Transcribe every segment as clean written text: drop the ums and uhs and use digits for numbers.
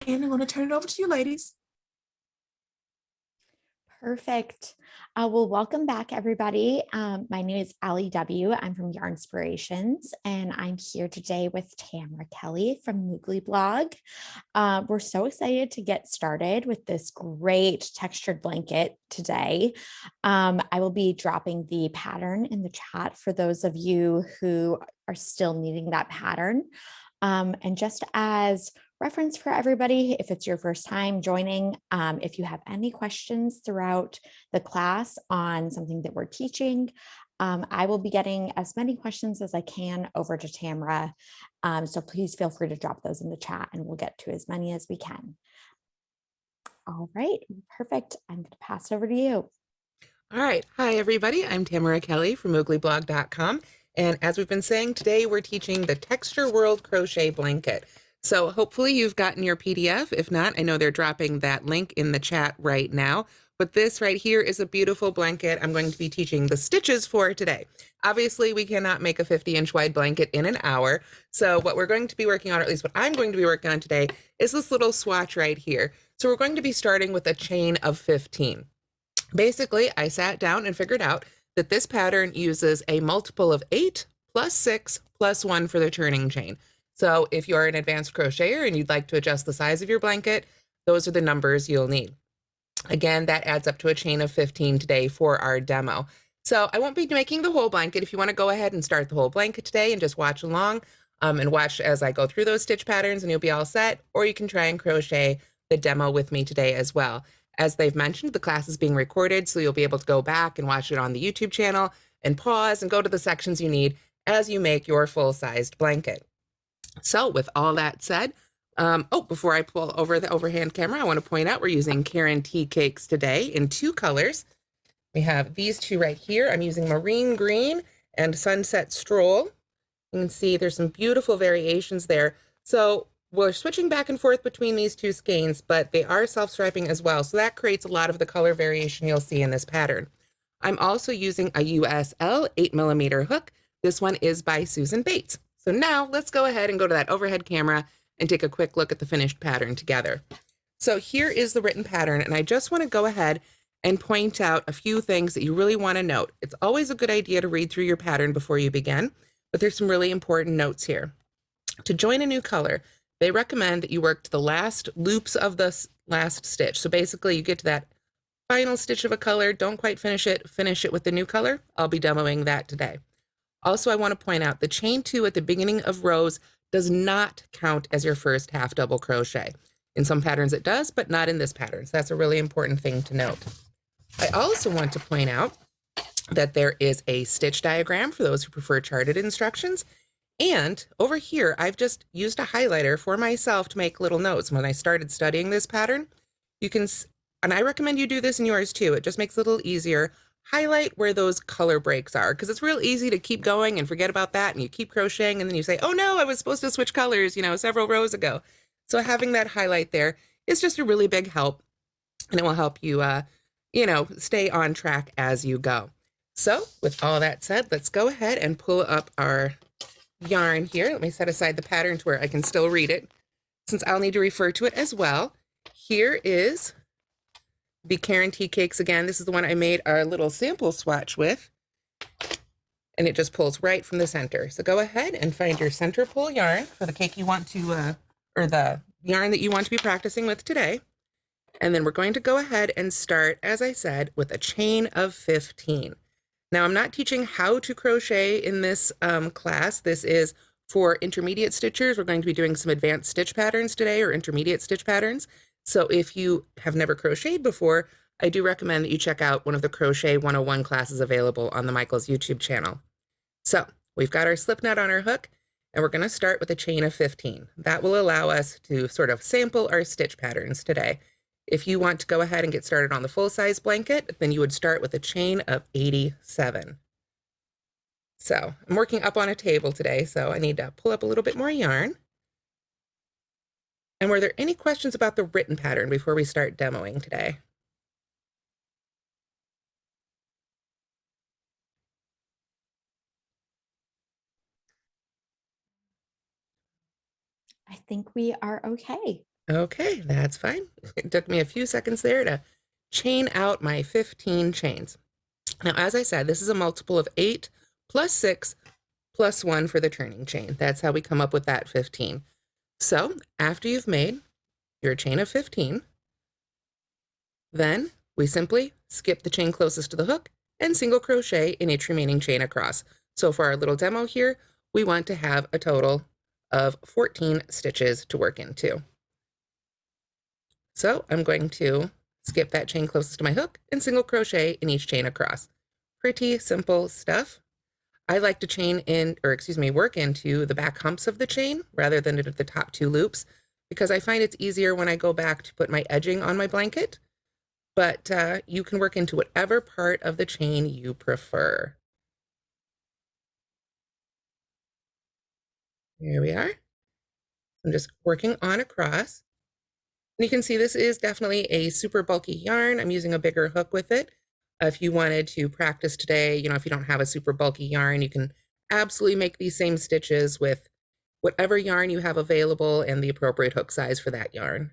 And I'm going to turn it over to you, ladies. Perfect. Well, welcome back, everybody. My name is Allie W. I'm from Yarn Inspirations, and I'm here today with Tamara Kelly from Moogly blog. We're so excited to get started with this great textured blanket today. I will be dropping the pattern in the chat for those of you who are still needing that pattern. And just as reference for everybody, if it's your first time joining, if you have any questions throughout the class on something that we're teaching, I will be getting as many questions as I can over to Tamara. So please feel free to drop those in the chat and we'll get to as many as we can. All right, perfect. I'm going to pass it over to you. All right. Hi, everybody. I'm Tamara Kelly from mooglyblog.com. And as we've been saying, today we're teaching the Texture World Crochet Blanket. So hopefully you've gotten your PDF. If not, I know they're dropping that link in the chat right now. But this right here is a beautiful blanket I'm going to be teaching the stitches for today. Obviously, we cannot make a 50-inch wide blanket in an hour. So what we're going to be working on, or at least what I'm going to be working on today, is this little swatch right here. So we're going to be starting with a chain of 15. Basically, I sat down and figured out that this pattern uses a multiple of 8 plus 6 plus 1 for the turning chain. So if you're an advanced crocheter and you'd like to adjust the size of your blanket, those are the numbers you'll need. Again, that adds up to a chain of 15 today for our demo. So I won't be making the whole blanket. If you want to go ahead and start the whole blanket today and just watch along and watch as I go through those stitch patterns and you'll be all set, or you can try and crochet the demo with me today as well. As they've mentioned, the class is being recorded, so you'll be able to go back and watch it on the YouTube channel and pause and go to the sections you need as you make your full-sized blanket. So with all that said, before I pull over the overhand camera, I want to point out we're using Caron Tea Cakes today in 2 colors. We have these 2 right here. I'm using Marine Green and Sunset Stroll. You can see there's some beautiful variations there. So we're switching back and forth between these 2 skeins, but they are self-striping as well. So that creates a lot of the color variation you'll see in this pattern. I'm also using a USL 8mm hook. This one is by Susan Bates. So now let's go ahead and go to that overhead camera and take a quick look at the finished pattern together. So here is the written pattern, and I just want to go ahead and point out a few things that you really want to note. It's always a good idea to read through your pattern before you begin, but there's some really important notes here. To join a new color, they recommend that you work to the last loops of the last stitch. So basically you get to that final stitch of a color, don't quite finish it with the new color. I'll be demoing that today. Also, I want to point out the chain 2 at the beginning of rows does not count as your first half double crochet. In some patterns it does, but not in this pattern. So that's a really important thing to note. I also want to point out that there is a stitch diagram for those who prefer charted instructions. And over here, I've just used a highlighter for myself to make little notes. When I started studying this pattern, you can, and I recommend you do this in yours too, it just makes it a little easier. Highlight where those color breaks are, because it's real easy to keep going and forget about that, and you keep crocheting, and then you say, oh no, I was supposed to switch colors, several rows ago. So having that highlight there is just a really big help, and it will help you, stay on track as you go. So with all that said, let's go ahead and pull up our yarn here. Let me set aside the pattern to where I can still read it, since I'll need to refer to it as well. Here is the Caron Tea Cakes again. This is the one I made our little sample swatch with, and it just pulls right from the center. So go ahead and find your center pull yarn for the cake you want to, or the yarn that you want to be practicing with today. And then we're going to go ahead and start, as I said, with a chain of 15. Now, I'm not teaching how to crochet in this class. This is for intermediate stitchers. We're going to be doing some advanced stitch patterns today, or intermediate stitch patterns. So if you have never crocheted before, I do recommend that you check out one of the Crochet 101 classes available on the Michaels YouTube channel. So we've got our slip knot on our hook, and we're going to start with a chain of 15. That will allow us to sort of sample our stitch patterns today. If you want to go ahead and get started on the full-size blanket, then you would start with a chain of 87. So I'm working up on a table today, so I need to pull up a little bit more yarn. And were there any questions about the written pattern before we start demoing today? I think we are okay. Okay, that's fine. It took me a few seconds there to chain out my 15 chains. Now, as I said, this is a multiple of 8 plus 6 plus 1 for the turning chain. That's how we come up with that 15. So after you've made your chain of 15, then we simply skip the chain closest to the hook and single crochet in each remaining chain across. So for our little demo here, we want to have a total of 14 stitches to work into. So I'm going to skip that chain closest to my hook and single crochet in each chain across. Pretty simple stuff. I like to chain in, or excuse me, work into the back humps of the chain rather than into the top 2 loops, because I find it's easier when I go back to put my edging on my blanket. But you can work into whatever part of the chain you prefer. Here we are. I'm just working on across. And you can see this is definitely a super bulky yarn. I'm using a bigger hook with it. If you wanted to practice today, if you don't have a super bulky yarn, you can absolutely make these same stitches with whatever yarn you have available and the appropriate hook size for that yarn.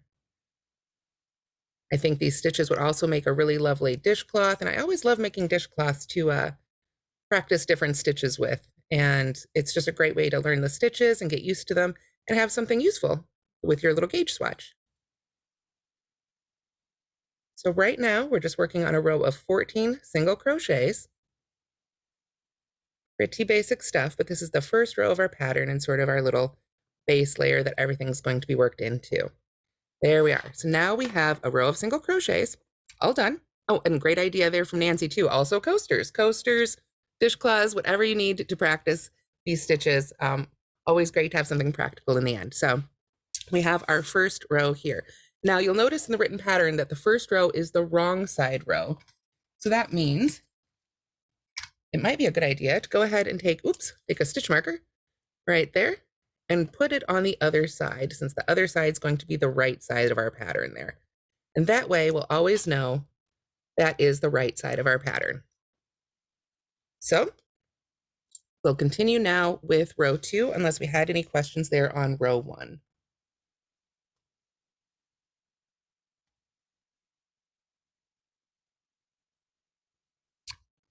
I think these stitches would also make a really lovely dishcloth, and I always love making dishcloths to practice different stitches with. And it's just a great way to learn the stitches and get used to them and have something useful with your little gauge swatch. So right now we're just working on a row of 14 single crochets. Pretty basic stuff, but this is the first row of our pattern and sort of our little base layer that everything's going to be worked into. There we are. So now we have a row of single crochets, all done. Oh, and great idea there from Nancy too. Also coasters, dishcloths, whatever you need to practice these stitches. Always great to have something practical in the end. So we have our first row here. Now you'll notice in the written pattern that the first row is the wrong side row. So that means it might be a good idea to go ahead and take a stitch marker right there and put it on the other side, since the other side is going to be the right side of our pattern there. And that way we'll always know that is the right side of our pattern. So we'll continue now with row 2, unless we had any questions there on row 1.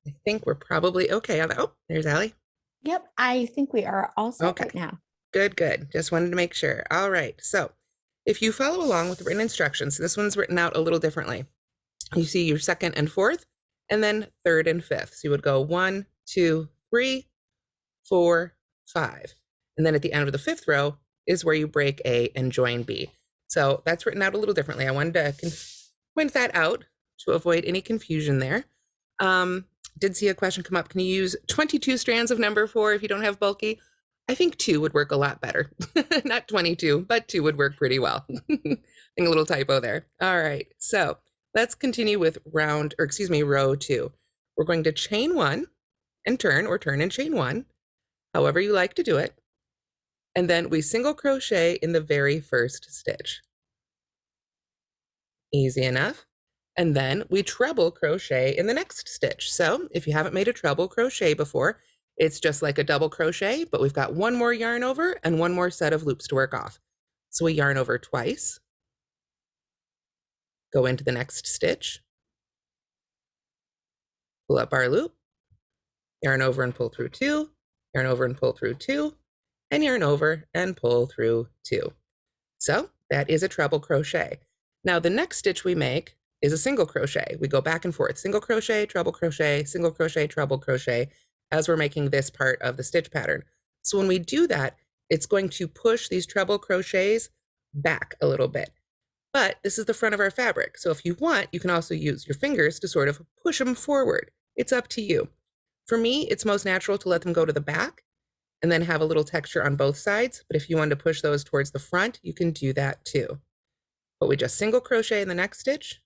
I think we're probably okay on that. Oh, there's Allie. Yep, I think we are all set right now. Good, good. Just wanted to make sure. All right. So if you follow along with the written instructions, this one's written out a little differently. You see your 2nd and 4th, and then 3rd and 5th. So you would go 1, 2, 3, 4, 5. And then at the end of the 5th row is where you break A and join B. So that's written out a little differently. I wanted to point that out to avoid any confusion there. Did see a question come up. Can you use 22 strands of number 4 if you don't have bulky? I think 2 would work a lot better. Not 22, but 2 would work pretty well. I think a little typo there. All right, so let's continue with row 2. We're going to chain 1 and turn, or turn and chain 1, however you like to do it. And then we single crochet in the very first stitch. Easy enough. And then we treble crochet in the next stitch. So if you haven't made a treble crochet before, it's just like a double crochet, but we've got one more yarn over and one more set of loops to work off. So we yarn over twice, go into the next stitch, pull up our loop, yarn over and pull through 2, yarn over and pull through 2, and yarn over and pull through 2. So that is a treble crochet. Now the next stitch we make is a single crochet. We go back and forth, single crochet, treble crochet, single crochet, treble crochet, as we're making this part of the stitch pattern. So when we do that, it's going to push these treble crochets back a little bit. But this is the front of our fabric. So if you want, you can also use your fingers to sort of push them forward. It's up to you. For me, it's most natural to let them go to the back and then have a little texture on both sides. But if you want to push those towards the front, you can do that too. But we just single crochet in the next stitch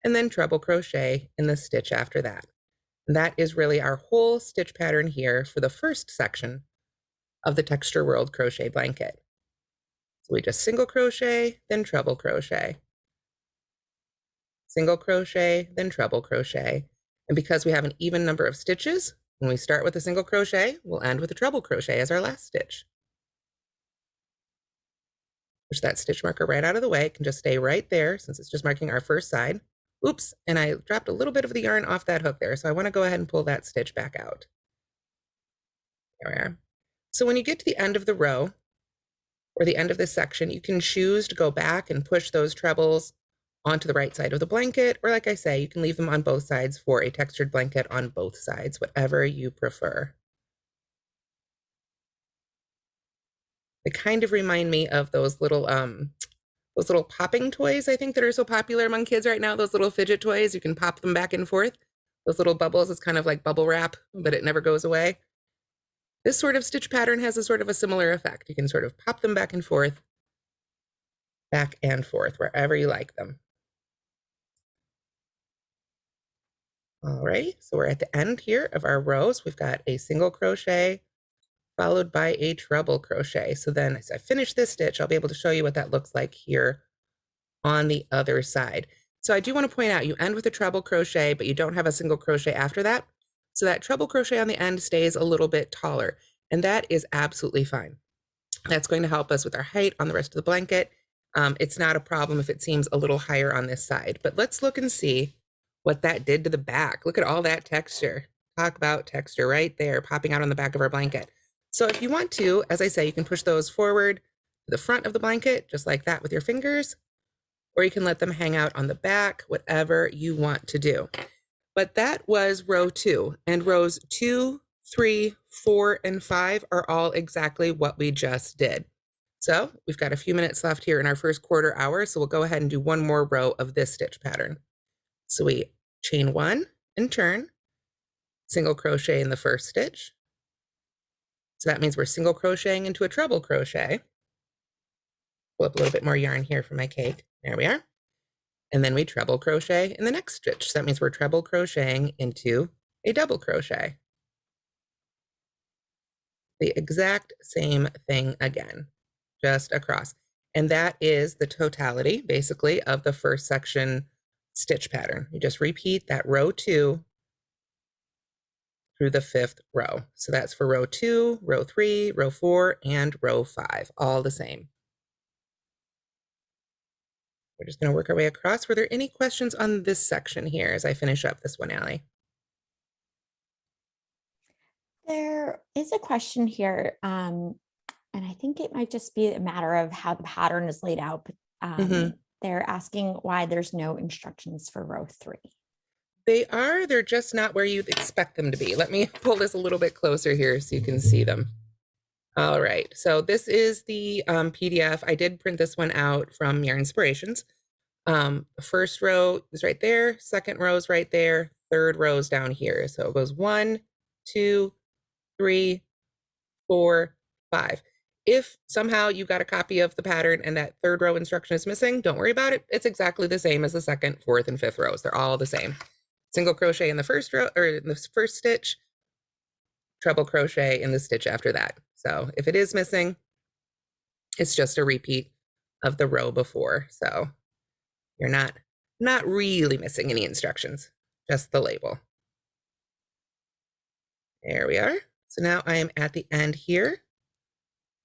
and then treble crochet in the stitch after that. And that is really our whole stitch pattern here for the first section of the Texture World crochet blanket. So we just single crochet, then treble crochet. Single crochet, then treble crochet. And because we have an even number of stitches, when we start with a single crochet, we'll end with a treble crochet as our last stitch. Push that stitch marker right out of the way. It can just stay right there since it's just marking our first side. Oops, and I dropped a little bit of the yarn off that hook there, so I want to go ahead and pull that stitch back out. There we are. So when you get to the end of the row, or the end of this section, you can choose to go back and push those trebles onto the right side of the blanket, or like I say, you can leave them on both sides for a textured blanket on both sides, whatever you prefer. They kind of remind me of those little popping toys, I think, that are so popular among kids right now, those little fidget toys. You can pop them back and forth. Those little bubbles, it's kind of like bubble wrap, but it never goes away. This sort of stitch pattern has a sort of a similar effect. You can sort of pop them back and forth, wherever you like them. Alrighty, so we're at the end here of our rows. We've got a single crochet followed by a treble crochet. So then as I finish this stitch, I'll be able to show you what that looks like here on the other side. So I do want to point out, you end with a treble crochet, but you don't have a single crochet after that. So that treble crochet on the end stays a little bit taller, and that is absolutely fine. That's going to help us with our height on the rest of the blanket. It's not a problem if it seems a little higher on this side, but let's look and see what that did to the back. Look at all that texture. Talk about texture right there, popping out on the back of our blanket. So if you want to, as I say, you can push those forward to the front of the blanket, just like that with your fingers, or you can let them hang out on the back, whatever you want to do. But that was row 2, and rows 2, 3, 4, and 5 are all exactly what we just did. So we've got a few minutes left here in our first quarter hour, so we'll go ahead and do one more row of this stitch pattern. So we chain 1 and turn, single crochet in the first stitch. So that means we're single crocheting into a treble crochet. Pull up a little bit more yarn here for my cake. There we are. And then we treble crochet in the next stitch. So that means we're treble crocheting into a double crochet. The exact same thing again, just across. And that is the totality, basically, of the first section stitch pattern. You just repeat that row 2 through the 5th row. So that's for row 2, row 3, row 4, and row 5, all the same. We're just going to work our way across. Were there any questions on this section here as I finish up this one, Allie? There is a question here, and I think it might just be a matter of how the pattern is laid out. They're asking why there's no instructions for row 3. They're just not where you'd expect them to be. Let me pull this a little bit closer here so you can see them. All right, so this is the PDF. I did print this one out from Yarn Inspirations. First row is right there, second row is right there, third row is down here. So it goes 1, 2, 3, 4, 5. If somehow you got a copy of the pattern and that third row instruction is missing, don't worry about it. It's exactly the same as the second, fourth, and fifth rows. They're all the same. Single crochet in the first row, or in the first stitch, treble crochet in the stitch after that. So if it is missing, it's just a repeat of the row before. So you're not really missing any instructions, just the label. There we are. So now I am at the end here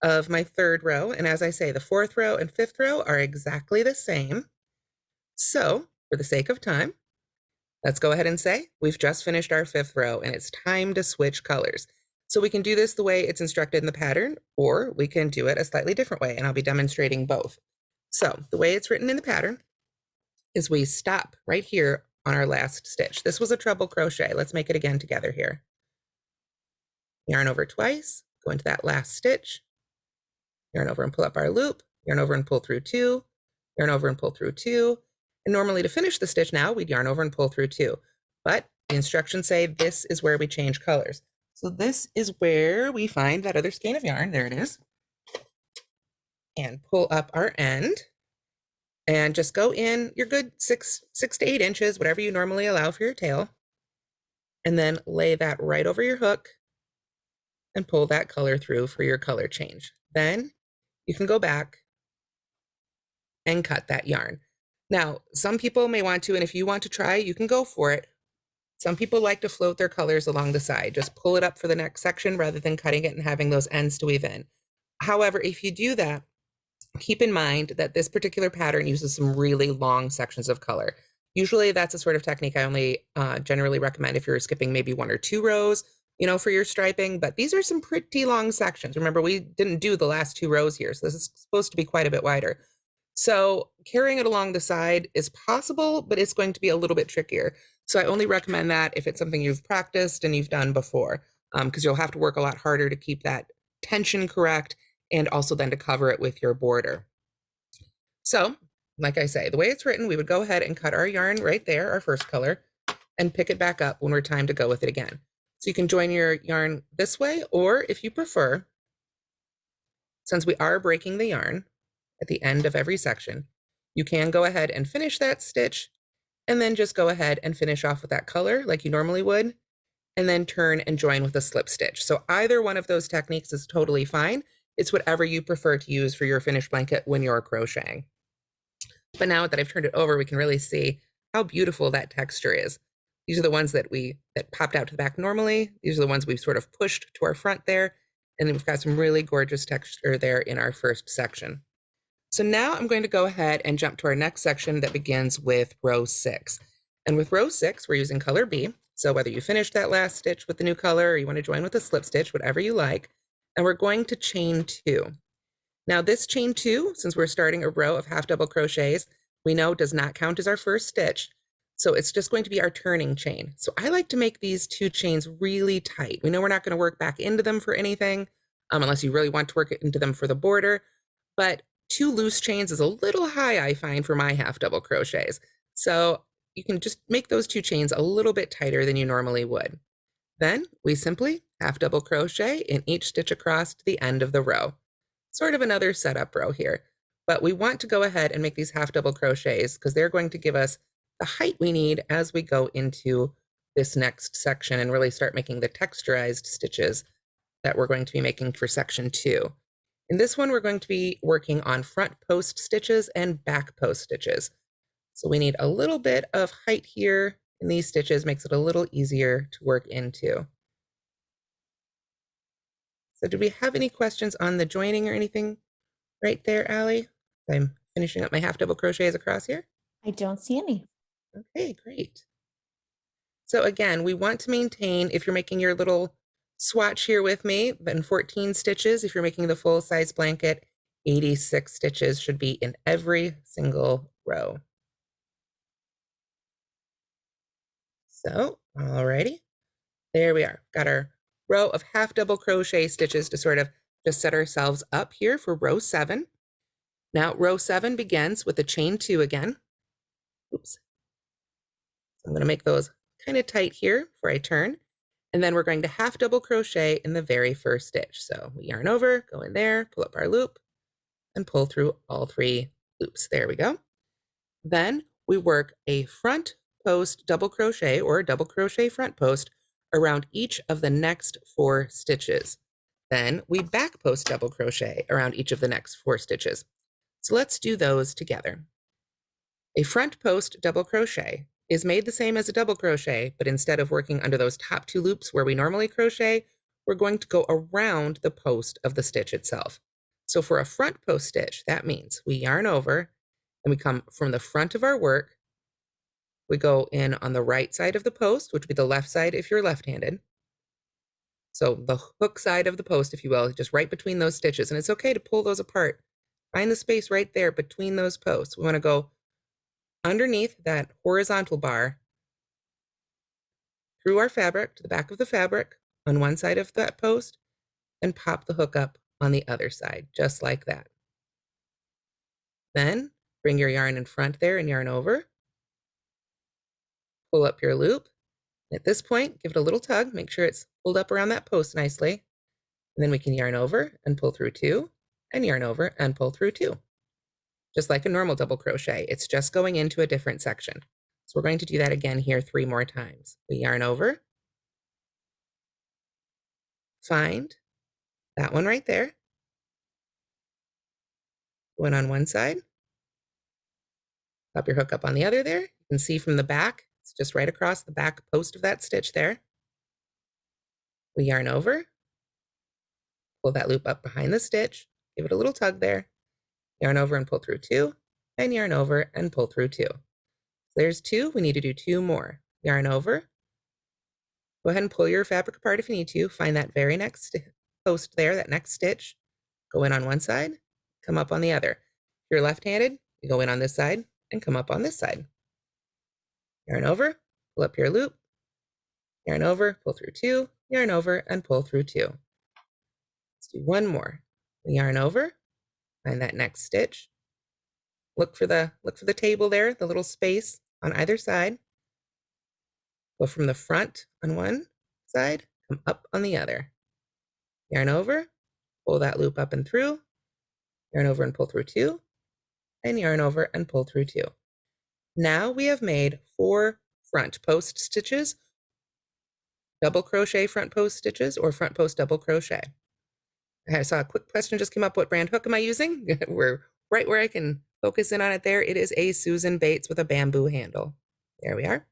of my third row. And as I say, the fourth row and fifth row are exactly the same. So for the sake of time, let's go ahead and say we've just finished our fifth row and it's time to switch colors. So we can do this the way it's instructed in the pattern, or we can do it a slightly different way, and I'll be demonstrating both. So the way it's written in the pattern is we stop right here on our last stitch. This was a treble crochet. Let's make it again together here. Yarn over twice, go into that last stitch, yarn over and pull up our loop, yarn over and pull through 2, yarn over and pull through 2. And normally to finish the stitch now, we'd yarn over and pull through 2. But the instructions say this is where we change colors. So this is where we find that other skein of yarn, there it is, and pull up our end and just go in your good 6 to 8 inches, whatever you normally allow for your tail, and then lay that right over your hook and pull that color through for your color change. Then you can go back and cut that yarn. Now, some people may want to, and if you want to try, you can go for it. Some people like to float their colors along the side. Just pull it up for the next section rather than cutting it and having those ends to weave in. However, if you do that, keep in mind that this particular pattern uses some really long sections of color. Usually that's a sort of technique I only generally recommend if you're skipping maybe 1 or 2 rows, for your striping, but these are some pretty long sections. Remember, we didn't do the last 2 rows here, so this is supposed to be quite a bit wider. So carrying it along the side is possible, but it's going to be a little bit trickier. So I only recommend that if it's something you've practiced and you've done before, because you'll have to work a lot harder to keep that tension correct and also then to cover it with your border. So, like I say, the way it's written, we would go ahead and cut our yarn right there, our first color, and pick it back up when we're time to go with it again. So you can join your yarn this way, or if you prefer, since we are breaking the yarn at the end of every section, you can go ahead and finish that stitch and then just go ahead and finish off with that color like you normally would, and then turn and join with a slip stitch. So either one of those techniques is totally fine. It's whatever you prefer to use for your finished blanket when you're crocheting. But now that I've turned it over, we can really see how beautiful that texture is. These are the ones that popped out to the back normally. These are the ones we've sort of pushed to our front there. And then we've got some really gorgeous texture there in our first section. So now I'm going to go ahead and jump to our next section that begins with row 6. And with row 6, we're using color B. So whether you finished that last stitch with the new color or you want to join with a slip stitch, whatever you like, and we're going to chain 2. Now this chain 2, since we're starting a row of half double crochets, we know does not count as our first stitch. So it's just going to be our turning chain. So I like to make these 2 chains really tight. We know we're not going to work back into them for anything, unless you really want to work into them for the border, but 2 loose chains is a little high, I find, for my half double crochets. So you can just make those 2 chains a little bit tighter than you normally would. Then we simply half double crochet in each stitch across to the end of the row. Sort of another setup row here, but we want to go ahead and make these half double crochets because they're going to give us the height we need as we go into this next section and really start making the texturized stitches that we're going to be making for section 2. In this one, we're going to be working on front post stitches and back post stitches. So we need a little bit of height here in these stitches, makes it a little easier to work into. So did we have any questions on the joining or anything right there, Allie? I'm finishing up my half double crochets across here. I don't see any. Okay, great. So again, we want to maintain, if you're making your little swatch here with me, then 14 stitches. If you're making the full size blanket, 86 stitches should be in every single row. So, alrighty, there we are. Got our row of half double crochet stitches to sort of just set ourselves up here for row 7. Now row 7 begins with a chain 2 again. Oops. I'm going to make those kind of tight here before I turn. And then we're going to half double crochet in the very first stitch. So we yarn over, go in there, pull up our loop, and pull through all 3 loops. There we go. Then we work a front post double crochet or a double crochet front post around each of the next 4 stitches. Then we back post double crochet around each of the next 4 stitches. So let's do those together. A front post double crochet is made the same as a double crochet, but instead of working under those top 2 loops where we normally crochet, we're going to go around the post of the stitch itself. So for a front post stitch, that means we yarn over and we come from the front of our work. We go in on the right side of the post, which would be the left side if you're left-handed. So the hook side of the post, if you will, just right between those stitches. And it's okay to pull those apart. Find the space right there between those posts. We want to go underneath that horizontal bar through our fabric to the back of the fabric on one side of that post and pop the hook up on the other side, just like that. Then bring your yarn in front there and yarn over. Pull up your loop. At this point, give it a little tug, make sure it's pulled up around that post nicely. And then we can yarn over and pull through 2 and yarn over and pull through 2. Just like a normal double crochet, it's just going into a different section. So we're going to do that again here 3 more times. We yarn over, find that one right there, one on one side, pop your hook up on the other there. You can see from the back, it's just right across the back post of that stitch there. We yarn over, pull that loop up behind the stitch, give it a little tug there, yarn over and pull through 2, and yarn over and pull through 2. So there's 2, we need to do 2 more. Yarn over, go ahead and pull your fabric apart if you need to, find that very next post there, that next stitch, go in on one side, come up on the other. If you're left-handed, you go in on this side and come up on this side. Yarn over, pull up your loop, yarn over, pull through 2, yarn over, and pull through 2. Let's do one more. Yarn over, find that next stitch. Look for the table there, the little space on either side. Go from the front on one side, come up on the other. Yarn over, pull that loop up and through, yarn over and pull through 2, and yarn over and pull through 2. Now we have made 4 front post stitches, double crochet front post stitches, or front post double crochet. I saw a quick question just came up, what brand hook am I using? We're right where I can focus in on it there. It is a Susan Bates with a bamboo handle. There we are.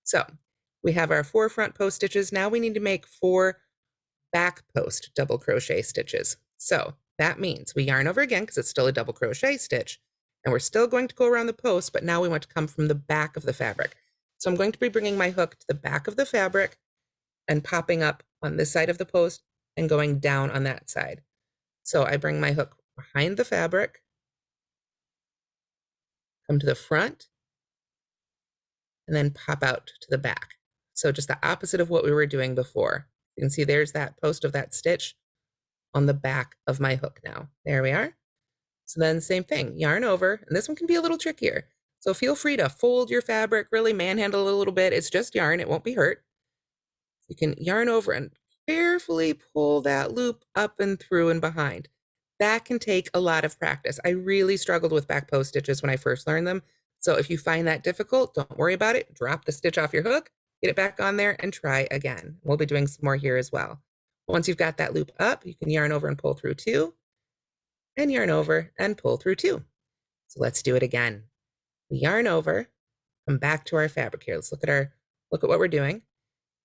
So we have our 4 front post stitches. Now we need to make 4 back post double crochet stitches. So that means we yarn over again because it's still a double crochet stitch, and we're still going to go around the post, but now we want to come from the back of the fabric. So I'm going to be bringing my hook to the back of the fabric and popping up on this side of the post and going down on that side. So I bring my hook behind the fabric, come to the front, and then pop out to the back. So just the opposite of what we were doing before. You can see there's that post of that stitch on the back of my hook now. There we are. So then same thing, yarn over, and this one can be a little trickier. So feel free to fold your fabric, really manhandle it a little bit. It's just yarn, it won't be hurt. You can yarn over and carefully pull that loop up and through and behind. That can take a lot of practice. I really struggled with back post stitches when I first learned them. So if you find that difficult, don't worry about it. Drop the stitch off your hook, get it back on there, and try again. We'll be doing some more here as well. Once you've got that loop up, you can yarn over and pull through 2, and yarn over and pull through 2. So let's do it again. We yarn over, come back to our fabric here. Let's look at what we're doing.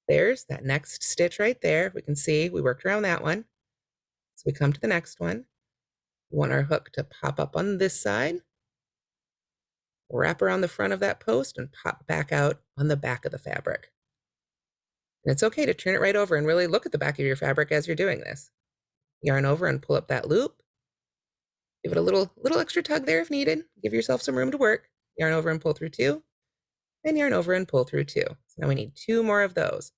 There's that next stitch right there. We can see we worked around that one. So we come to the next one. We want our hook to pop up on this side, wrap around the front of that post, and pop back out on the back of the fabric. And it's okay to turn it right over and really look at the back of your fabric as you're doing this. Yarn over and pull up that loop. Give it a little extra tug there if needed. Give yourself some room to work. Yarn over and pull through 2, and yarn over and pull through 2. So now we need 2 more of those.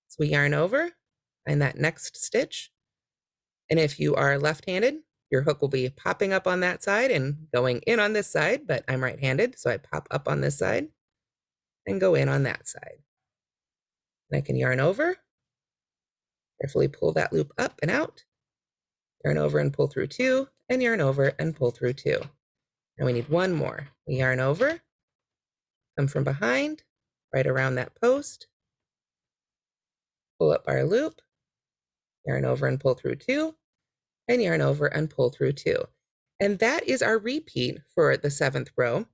So we yarn over, find that next stitch. And if you are left-handed, your hook will be popping up on that side and going in on this side, but I'm right-handed, so I pop up on this side and go in on that side. And I can yarn over, carefully pull that loop up and out, yarn over and pull through 2, and yarn over and pull through 2. Now we need 1 more. We yarn over, come from behind, right around that post, pull up our loop, yarn over and pull through 2, and yarn over and pull through 2. And that is our repeat for the 7th row,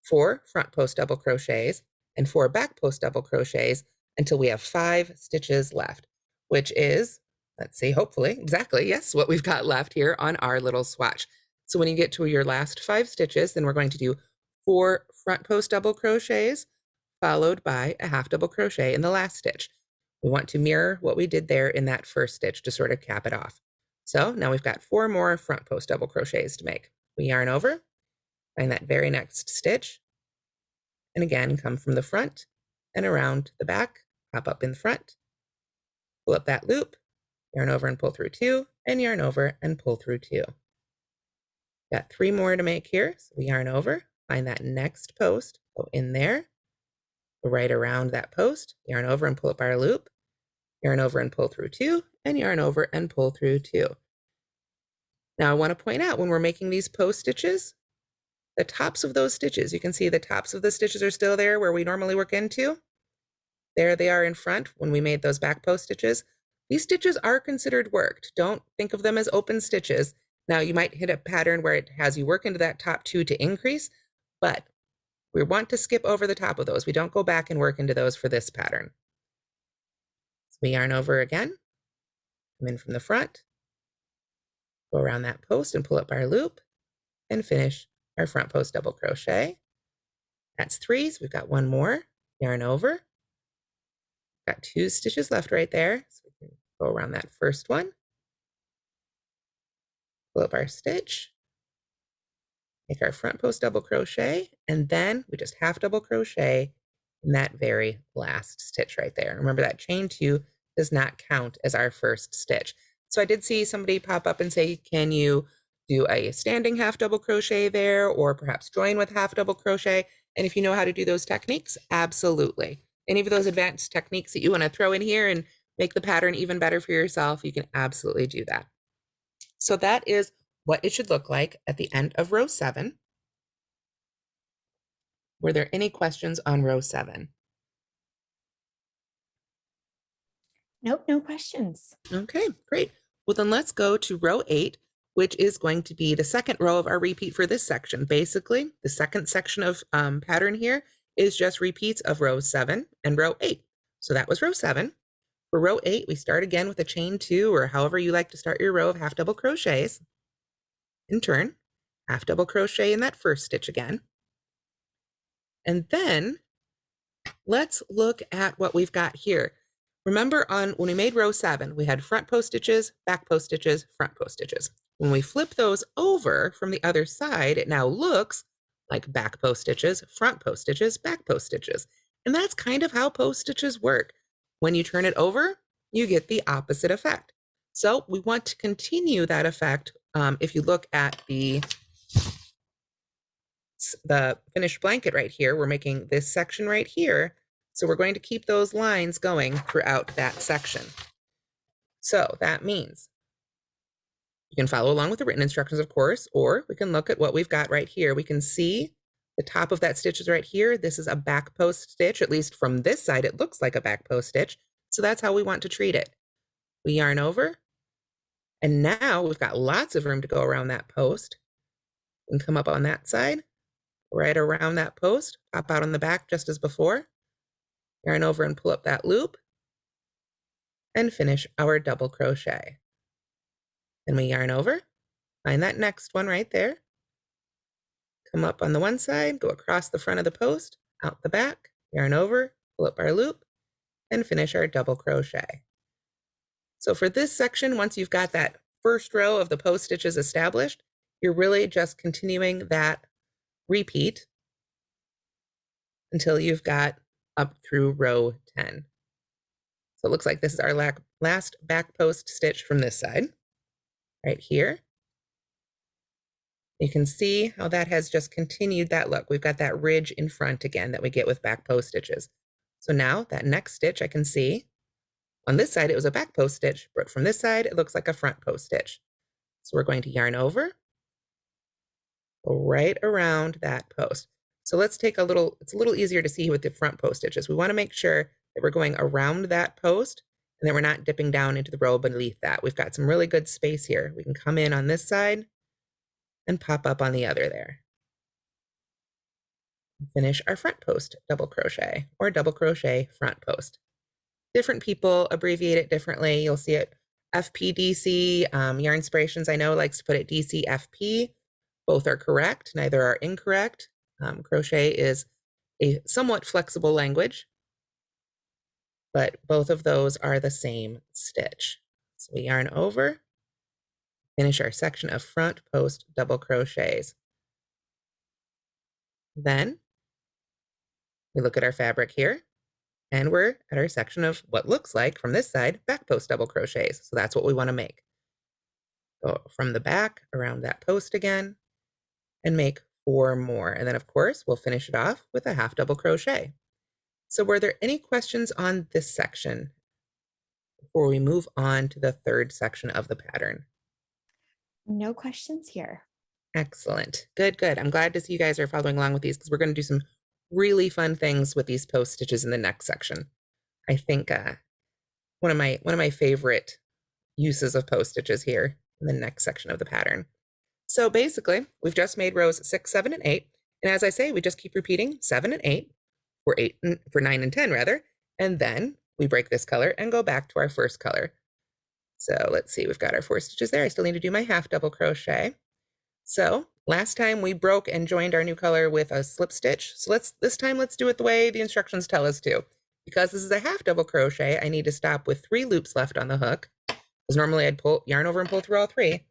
4 front post double crochets and 4 back post double crochets until we have 5 stitches left, which is, let's see, hopefully, exactly, yes, what we've got left here on our little swatch. So when you get to your last 5 stitches, then we're going to do 4 front post double crochets followed by a half double crochet in the last stitch. We want to mirror what we did there in that first stitch to sort of cap it off. So now we've got 4 more front post double crochets to make. We yarn over, find that very next stitch, and again, come from the front and around the back, pop up in the front, pull up that loop, yarn over and pull through 2, and yarn over and pull through 2. Got 3 more to make here. So we yarn over, find that next post, go in there, go right around that post, yarn over and pull up our loop, yarn over and pull through 2, and yarn over and pull through 2. Now I want to point out when we're making these post stitches, the tops of those stitches, you can see the tops of the stitches are still there where we normally work into. There they are in front when we made those back post stitches. These stitches are considered worked. Don't think of them as open stitches. Now you might hit a pattern where it has you work into that top 2 to increase, but we want to skip over the top of those. We don't go back and work into those for this pattern. So we yarn over again, come in from the front, go around that post and pull up our loop, and finish our front post double crochet. That's 3, so we've got 1 more. Yarn over. Got 2 stitches left right there, so we can go around that first one. Pull up our stitch, make our front post double crochet, and then we just half double crochet in that very last stitch right there. Remember that chain 2 does not count as our first stitch. So I did see somebody pop up and say, can you do a standing half double crochet there, or perhaps join with half double crochet? And if you know how to do those techniques, absolutely. Any of those advanced techniques that you want to throw in here and make the pattern even better for yourself, you can absolutely do that. So that is what it should look like at the end of row 7. Were there any questions on row 7? Nope, no questions. Okay, great. Well, then let's go to row 8, which is going to be the second row of our repeat for this section. Basically, the second section of pattern here is just repeats of row 7 and row 8. So that was row 7. For row 8, we start again with a chain 2, or however you like to start your row of half double crochets. In turn, half double crochet in that first stitch again. And then let's look at what we've got here. Remember when we made row 7, we had front post stitches, back post stitches, front post stitches. When we flip those over from the other side, it now looks like back post stitches, front post stitches, back post stitches. And that's kind of how post stitches work. When you turn it over, you get the opposite effect. So we want to continue that effect. If you look at the finished blanket right here, we're making this section right here. So we're going to keep those lines going throughout that section. So that means you can follow along with the written instructions, of course, or we can look at what we've got right here. We can see the top of that stitch is right here. This is a back post stitch. At least from this side, it looks like a back post stitch. So that's how we want to treat it. We yarn over, and now we've got lots of room to go around that post. We can come up on that side, right around that post, pop out on the back just as before, yarn over and pull up that loop, and finish our double crochet. Then we yarn over, find that next one right there, come up on the one side, go across the front of the post, out the back, yarn over, pull up our loop, and finish our double crochet. So for this section, once you've got that first row of the post stitches established, you're really just continuing that repeat until you've got up through row 10. So it looks like this is our last back post stitch from this side, right here. You can see how that has just continued that look. We've got that ridge in front again that we get with back post stitches. So now that next stitch I can see, on this side it was a back post stitch, but from this side it looks like a front post stitch. So we're going to yarn over, go right around that post. So let's take it's a little easier to see with the front post stitches. We want to make sure that we're going around that post and that we're not dipping down into the row beneath that. We've got some really good space here. We can come in on this side and pop up on the other there. Finish our front post double crochet, or double crochet front post. Different people abbreviate it differently. You'll see it FPDC. Yarn Inspirations, I know, likes to put it DCFP. Both are correct, neither are incorrect. Crochet is a somewhat flexible language, but both of those are the same stitch. So we yarn over, finish our section of front post double crochets. Then we look at our fabric here, and we're at our section of what looks like, from this side, back post double crochets. So that's what we want to make. Go from the back around that post again and make 4 more. And then, of course, we'll finish it off with a half double crochet. So were there any questions on this section before we move on to the third section of the pattern? No questions here. Excellent. Good, good. I'm glad to see you guys are following along with these, because we're going to do some really fun things with these post stitches in the next section. I think one of my favorite uses of post stitches here in the next section of the pattern. So basically, we've just made rows 6, 7, and 8. And as I say, we just keep repeating 7 and 8 for 9 and 10 rather. And then we break this color and go back to our first color. So let's see, we've got our 4 stitches there. I still need to do my half double crochet. So last time we broke and joined our new color with a slip stitch. So this time let's do it the way the instructions tell us to. Because this is a half double crochet, I need to stop with 3 loops left on the hook. Because normally I'd pull yarn over and pull through all 3.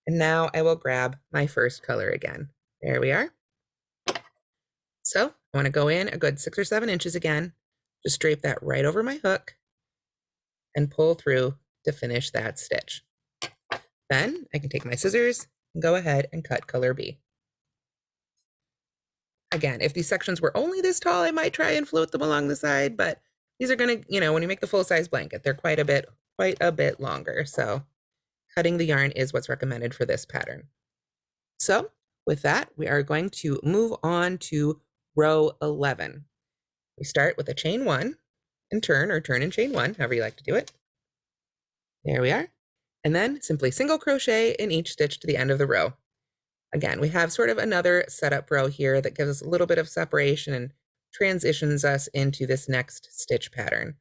And now I will grab my first color again. There we are. So I want to go in a good 6 or 7 inches again. Just drape that right over my hook and pull through to finish that stitch. Then I can take my scissors and go ahead and cut color B. Again, if these sections were only this tall, I might try and float them along the side, but these are going to, when you make the full-size blanket, they're quite a bit longer. So cutting the yarn is what's recommended for this pattern. So with that, we are going to move on to row 11. We start with a chain 1 and turn, or turn and chain 1, however you like to do it. There we are. And then simply single crochet in each stitch to the end of the row. Again, we have sort of another setup row here that gives us a little bit of separation and transitions us into this next stitch pattern.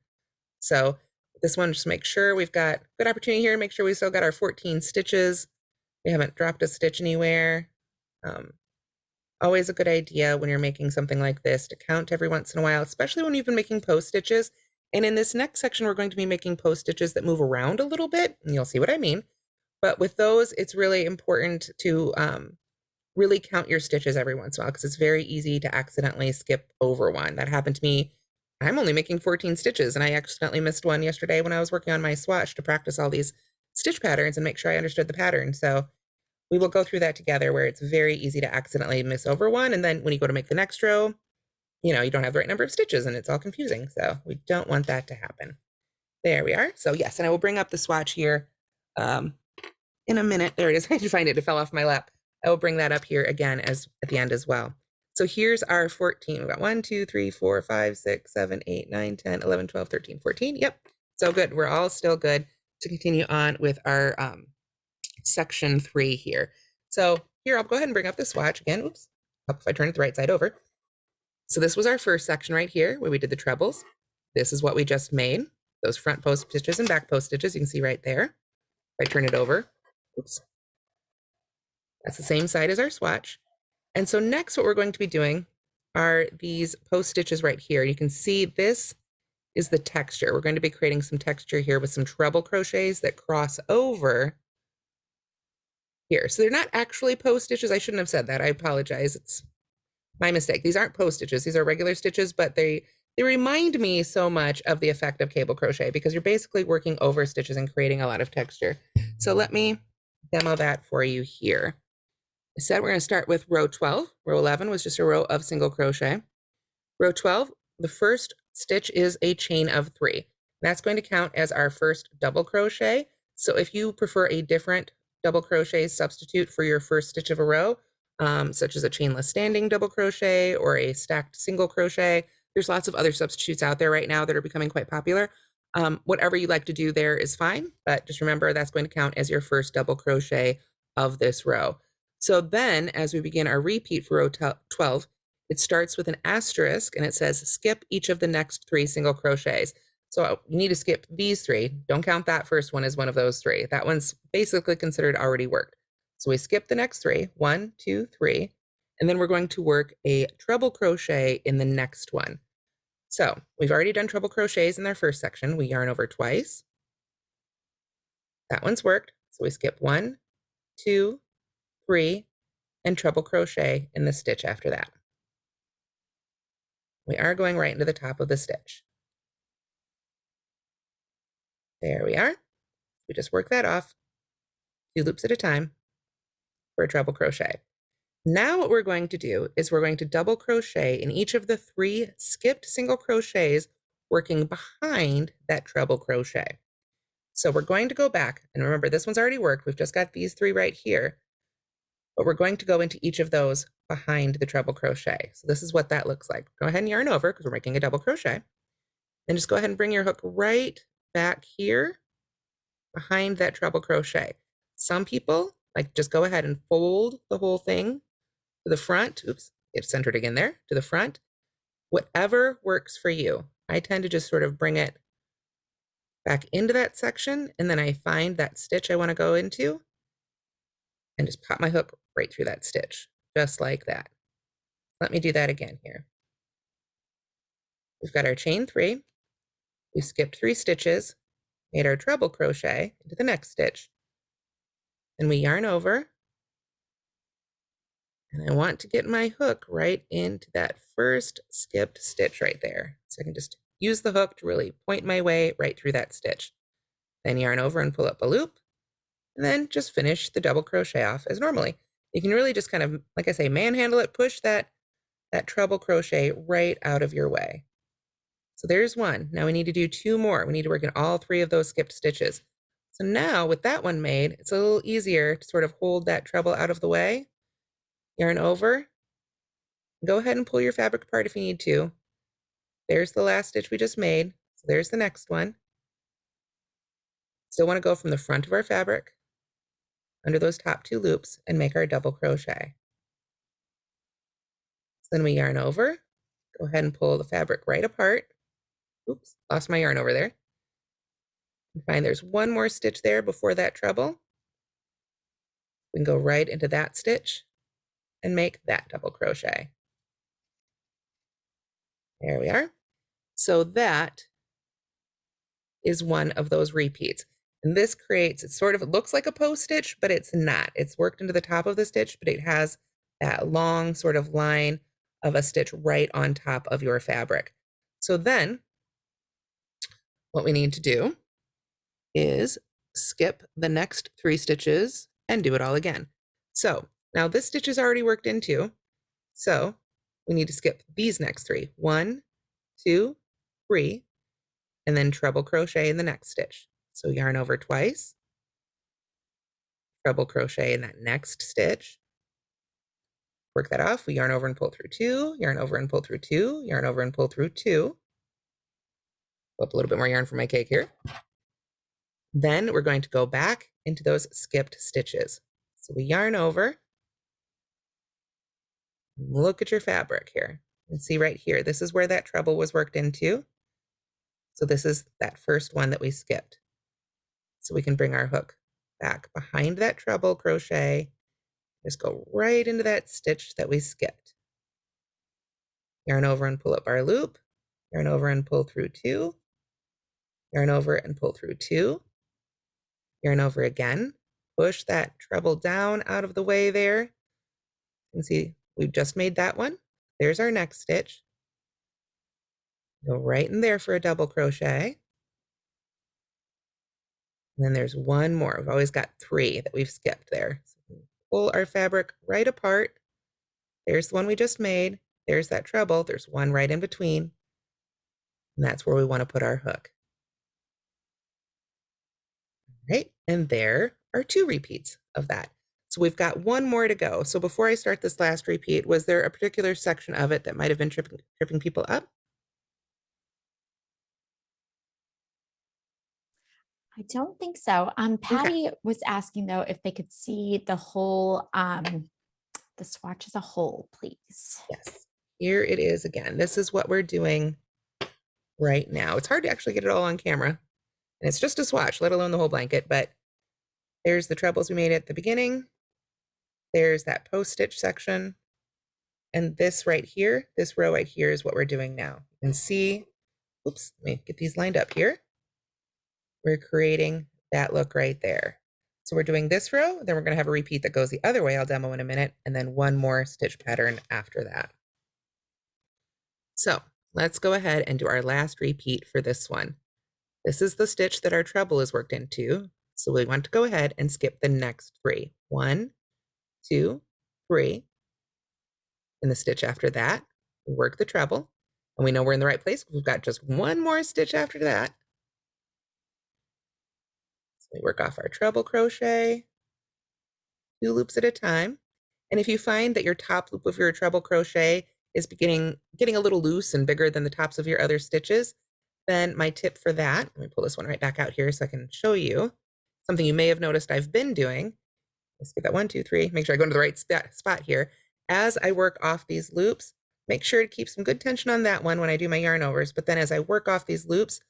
So this one, just make sure we've got good opportunity here. Make sure we still got our 14 stitches. We haven't dropped a stitch anywhere. Always a good idea when you're making something like this to count every once in a while, especially when you've been making post stitches. And in this next section, we're going to be making post stitches that move around a little bit, and you'll see what I mean. But with those, it's really important to really count your stitches every once in a while, because it's very easy to accidentally skip over one. That happened to me. I'm only making 14 stitches, and I accidentally missed one yesterday when I was working on my swatch to practice all these stitch patterns and make sure I understood the pattern. So we will go through that together, where it's very easy to accidentally miss over one. And then when you go to make the next row, you don't have the right number of stitches and it's all confusing. So we don't want that to happen. There we are. So yes, and I will bring up the swatch here in a minute. There it is. I had to find it. It fell off my lap. I will bring that up here again at the end as well. So here's our 14. We've got 1, 2, 3, 4, 5, 6, 7, 8, 9, 10, 11, 12, 13, 14. Yep. So good. We're all still good to continue on with our section 3 here. So here, I'll go ahead and bring up the swatch again. Oops. Hope if I turn it the right side over. So this was our first section right here where we did the trebles. This is what we just made. Those front post stitches and back post stitches you can see right there. If I turn it over, oops. That's the same side as our swatch. And so next what we're going to be doing are these post stitches right here. You can see this is the texture. We're going to be creating some texture here with some treble crochets that cross over here. So they're not actually post stitches. I shouldn't have said that. I apologize. It's my mistake. These aren't post stitches. These are regular stitches, but they remind me so much of the effect of cable crochet, because you're basically working over stitches and creating a lot of texture. So let me demo that for you here. I said we're going to start with row 12. Row 11 was just a row of single crochet. Row 12, the first stitch is a chain of 3. That's going to count as our first double crochet. So if you prefer a different double crochet substitute for your first stitch of a row, such as a chainless standing double crochet or a stacked single crochet, there's lots of other substitutes out there right now that are becoming quite popular. Whatever you like to do there is fine, but just remember that's going to count as your first double crochet of this row. So then as we begin our repeat for row 12, it starts with an asterisk and it says skip each of the next 3 single crochets. So you need to skip these 3. Don't count that first one as one of those 3. That one's basically considered already worked. So we skip the next 3, 1, 2, 3, and then we're going to work a treble crochet in the next one. So we've already done treble crochets in our first section. We yarn over twice. That one's worked. So we skip 1, 2, 3, and treble crochet in the stitch after that. We are going right into the top of the stitch. There we are. We just work that off 2 loops at a time for a treble crochet. Now what we're going to do is we're going to double crochet in each of the 3 skipped single crochets working behind that treble crochet. So we're going to go back, and remember this one's already worked. We've just got these 3 right here, but we're going to go into each of those behind the treble crochet. So this is what that looks like. Go ahead and yarn over because we're making a double crochet. Then just go ahead and bring your hook right back here behind that treble crochet. Some people like just go ahead and fold the whole thing to the front. Oops, get centered again there, to the front. Whatever works for you. I tend to just sort of bring it back into that section, and then I find that stitch I want to go into and just pop my hook right through that stitch, just like that. Let me do that again here. We've got our chain 3. We skipped 3 stitches, made our treble crochet into the next stitch. Then we yarn over, and I want to get my hook right into that first skipped stitch right there. So I can just use the hook to really point my way right through that stitch. Then yarn over and pull up a loop, and then just finish the double crochet off as normally. You can really just kind of, like I say, manhandle it, push that treble crochet right out of your way. So there's one. Now we need to do 2 more. We need to work in all 3 of those skipped stitches. So now with that one made, it's a little easier to sort of hold that treble out of the way. Yarn over. Go ahead and pull your fabric apart if you need to. There's the last stitch we just made. So there's the next one. Still want to go from the front of our fabric under those top 2 loops and make our double crochet. So then we yarn over. Go ahead and pull the fabric right apart. Oops, lost my yarn over there. And find there's one more stitch there before that treble. We can go right into that stitch and make that double crochet. There we are. So that is one of those repeats. And this creates, it looks like a post stitch, but it's not. It's worked into the top of the stitch, but it has that long sort of line of a stitch right on top of your fabric. So then what we need to do is skip the next 3 stitches and do it all again. So now this stitch is already worked into, so we need to skip these next 3. 1, 2, 3, and then treble crochet in the next stitch. So yarn over twice, treble crochet in that next stitch, work that off, we yarn over and pull through 2, yarn over and pull through 2, yarn over and pull through 2. Pull up a little bit more yarn for my cake here. Then we're going to go back into those skipped stitches. So we yarn over, look at your fabric here, and see right here, this is where that treble was worked into. So this is that first one that we skipped. So we can bring our hook back behind that treble crochet, just go right into that stitch that we skipped. Yarn over and pull up our loop, yarn over and pull through 2, yarn over and pull through 2, yarn over again, push that treble down out of the way there. You can see we've just made that one. There's our next stitch. Go right in there for a double crochet. And then there's one more. We've always got 3 that we've skipped there. So pull our fabric right apart. There's the one we just made. There's that treble. There's one right in between. And that's where we want to put our hook. All right, and there are 2 repeats of that. So we've got one more to go. So before I start this last repeat, was there a particular section of it that might have been tripping people up? I don't think so. Patty was asking though if they could see the whole the swatch as a whole, please. Yes, here it is again. This is what we're doing right now. It's hard to actually get it all on camera, and it's just a swatch, let alone the whole blanket, but there's the trebles we made at the beginning. There's that post stitch section. And this right here, this row right here is what we're doing now. You can see, oops, let me get these lined up here. We're creating that look right there. So we're doing this row, then we're going to have a repeat that goes the other way. I'll demo in a minute, and then one more stitch pattern after that. So let's go ahead and do our last repeat for this one. This is the stitch that our treble is worked into. So we want to go ahead and skip the next 3. 1, 2, 3. In the stitch after that, we work the treble, and we know we're in the right place. We've got just one more stitch after that. So we work off our treble crochet, 2 loops at a time. And if you find that your top loop of your treble crochet is getting a little loose and bigger than the tops of your other stitches, then my tip for that, let me pull this one right back out here so I can show you something you may have noticed I've been doing. Let's get that 1, 2, 3. Make sure I go into the right spot here. As I work off these loops, make sure to keep some good tension on that one when I do my yarn overs. But then as I work off these loops,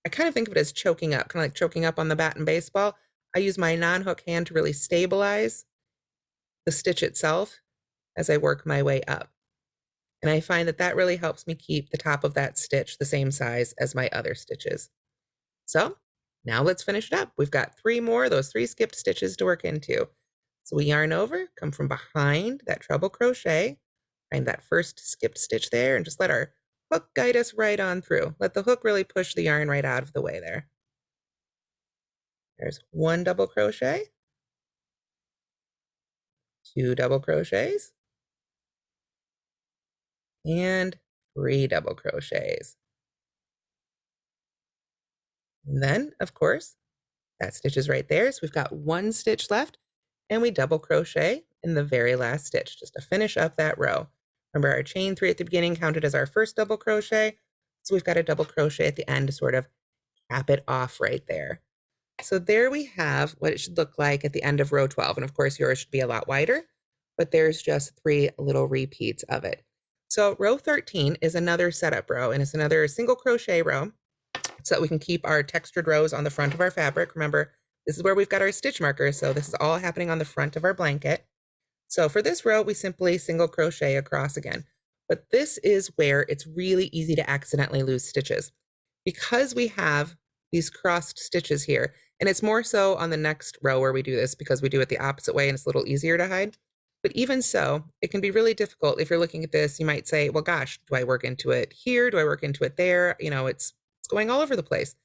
I kind of think of it as choking up, kind of like choking up on the bat in baseball. I use my non-hook hand to really stabilize the stitch itself as I work my way up. And I find that that really helps me keep the top of that stitch the same size as my other stitches. So now let's finish it up. We've got 3 more, those 3 skipped stitches to work into. So we yarn over, come from behind that treble crochet, find that first skipped stitch there, and just let our hook guide us right on through. Let the hook really push the yarn right out of the way there. There's 1 double crochet, 2 double crochets, and 3 double crochets. And then, of course, that stitch is right there. So we've got 1 stitch left, and we double crochet in the very last stitch just to finish up that row. Remember, our chain 3 at the beginning counted as our first double crochet. So we've got a double crochet at the end to sort of cap it off right there. So there we have what it should look like at the end of row 12. And of course, yours should be a lot wider, but there's just 3 little repeats of it. So row 13 is another setup row, and it's another single crochet row so that we can keep our textured rows on the front of our fabric. Remember, this is where we've got our stitch markers, so this is all happening on the front of our blanket. So for this row, we simply single crochet across again. But this is where it's really easy to accidentally lose stitches. Because we have these crossed stitches here, and it's more so on the next row where we do this because we do it the opposite way and it's a little easier to hide. But even so, it can be really difficult. If you're looking at this, you might say, well, gosh, do I work into it here? Do I work into it there? You know, it's going all over the place.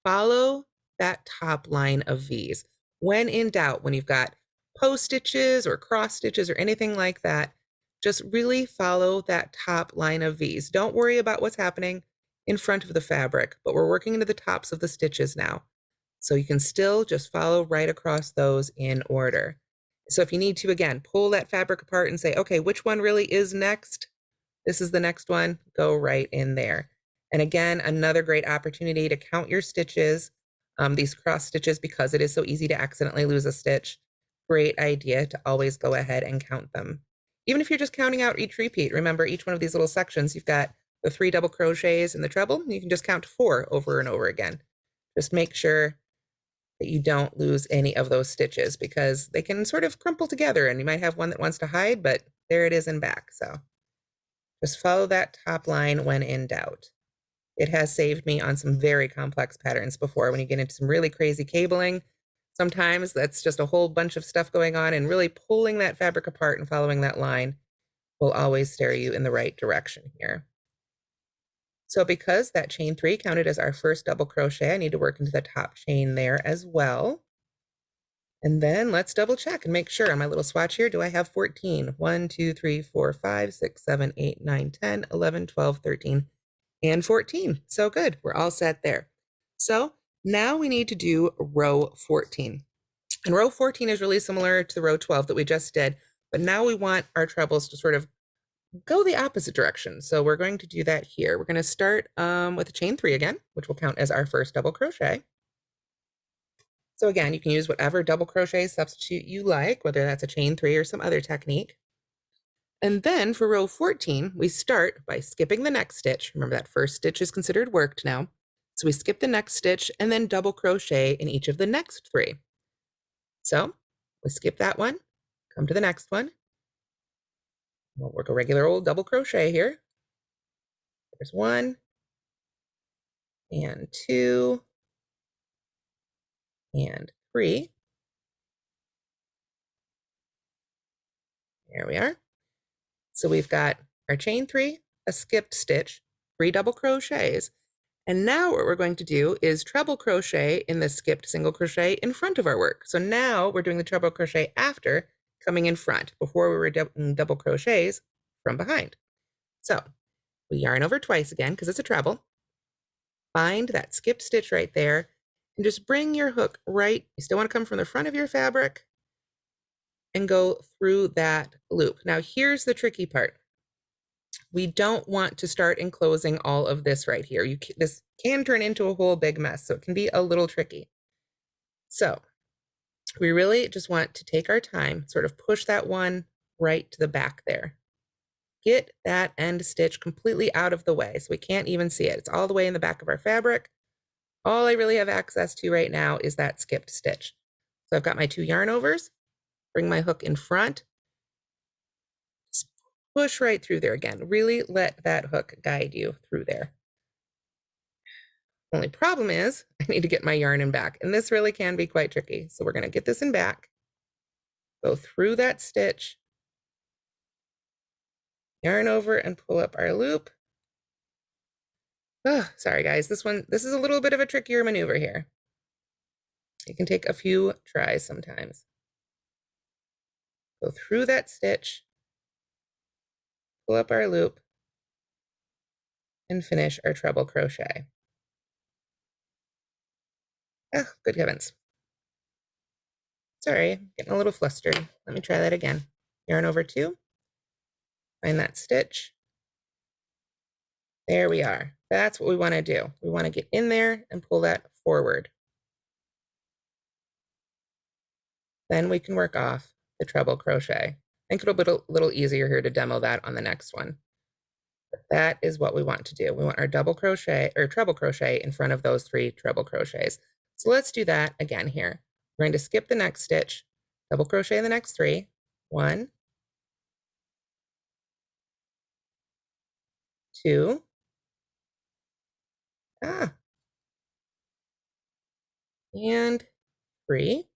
Follow that top line of V's. When in doubt, when you've got post stitches or cross stitches or anything like that, just really follow that top line of V's. Don't worry about what's happening in front of the fabric, but we're working into the tops of the stitches now. So you can still just follow right across those in order. So if you need to, again, pull that fabric apart and say, okay, which one really is next? This is the next one, go right in there. And again, another great opportunity to count your stitches, these cross stitches, because it is so easy to accidentally lose a stitch. Great idea to always go ahead and count them. Even if you're just counting out each repeat, remember each one of these little sections, you've got the 3 double crochets in the treble, you can just count 4 over and over again. Just make sure that you don't lose any of those stitches because they can sort of crumple together and you might have one that wants to hide, but there it is in back. So just follow that top line when in doubt. It has saved me on some very complex patterns before when you get into some really crazy cabling. Sometimes that's just a whole bunch of stuff going on, and really pulling that fabric apart and following that line will always steer you in the right direction here. So because that chain 3 counted as our first double crochet, I need to work into the top chain there as well. And then let's double check and make sure on my little swatch here, do I have 14? 1, 2, 3, 4, 5, 6, 7, 8, 9, 10, 11, 12, 13, and 14. So good, we're all set there. So now we need to do row 14. And row 14 is really similar to the row 12 that we just did, but now we want our trebles to sort of go the opposite direction. So we're going to do that here. We're going to start with a chain 3 again, which will count as our first double crochet. So again, you can use whatever double crochet substitute you like, whether that's a chain 3 or some other technique. And then for row 14, we start by skipping the next stitch. Remember that first stitch is considered worked now. So we skip the next stitch and then double crochet in each of the next 3. So we skip that one, come to the next one. We'll work a regular old double crochet here. There's 1 and 2 and 3. There we are. So we've got our chain 3, a skipped stitch, 3 double crochets. And now what we're going to do is treble crochet in the skipped single crochet in front of our work. So now we're doing the treble crochet after coming in front. Before we were doing double crochets from behind. So we yarn over twice again because it's a treble. Find that skipped stitch right there and just bring your hook right. You still want to come from the front of your fabric and go through that loop. Now here's the tricky part. We don't want to start enclosing all of this right here. This can turn into a whole big mess, so it can be a little tricky. So we really just want to take our time, sort of push that one right to the back there. Get that end stitch completely out of the way so we can't even see it. It's all the way in the back of our fabric. All I really have access to right now is that skipped stitch. So I've got my 2 yarn overs, bring my hook in front, push right through there again. Really let that hook guide you through there. Only problem is I need to get my yarn in back, and this really can be quite tricky. So we're going to get this in back, go through that stitch, yarn over and pull up our loop. Oh, sorry guys, this is a little bit of a trickier maneuver here. It can take a few tries sometimes. Go through that stitch, pull up our loop, and finish our treble crochet. Oh, good heavens. Sorry, getting a little flustered. Let me try that again. Yarn over 2, find that stitch. There we are. That's what we want to do. We want to get in there and pull that forward. Then we can work off the treble crochet. I think it'll be a little easier here to demo that on the next one. But that is what we want to do. We want our double crochet or treble crochet in front of those 3 treble crochets. So let's do that again here. We're going to skip the next stitch, double crochet in the next 3. 1, 2, and 3.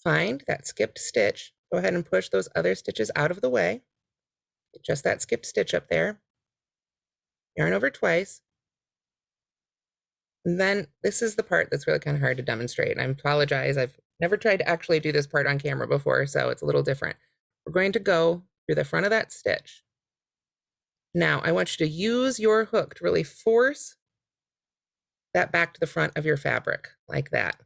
Find that skipped stitch. Go ahead and push those other stitches out of the way. Get just that skipped stitch up there. Yarn over twice. And then this is the part that's really kind of hard to demonstrate. And I apologize. I've never tried to actually do this part on camera before, so it's a little different. We're going to go through the front of that stitch. Now, I want you to use your hook to really force that back to the front of your fabric, like that.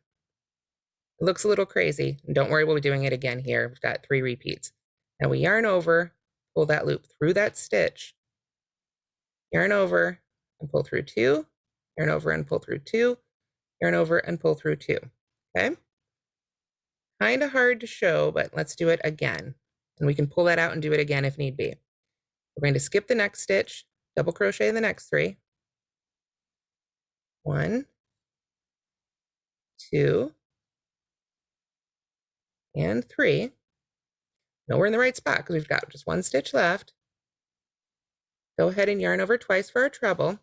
It looks a little crazy. And don't worry, we'll be doing it again here. We've got 3 repeats. Now we yarn over, pull that loop through that stitch, yarn over and pull through 2, yarn over and pull through 2, yarn over and pull through 2. Okay? Kind of hard to show, but let's do it again. And we can pull that out and do it again if need be. We're going to skip the next stitch, double crochet in the next 3. 1, 2, and 3. No, we're in the right spot because we've got just 1 stitch left. Go ahead and yarn over twice for our treble.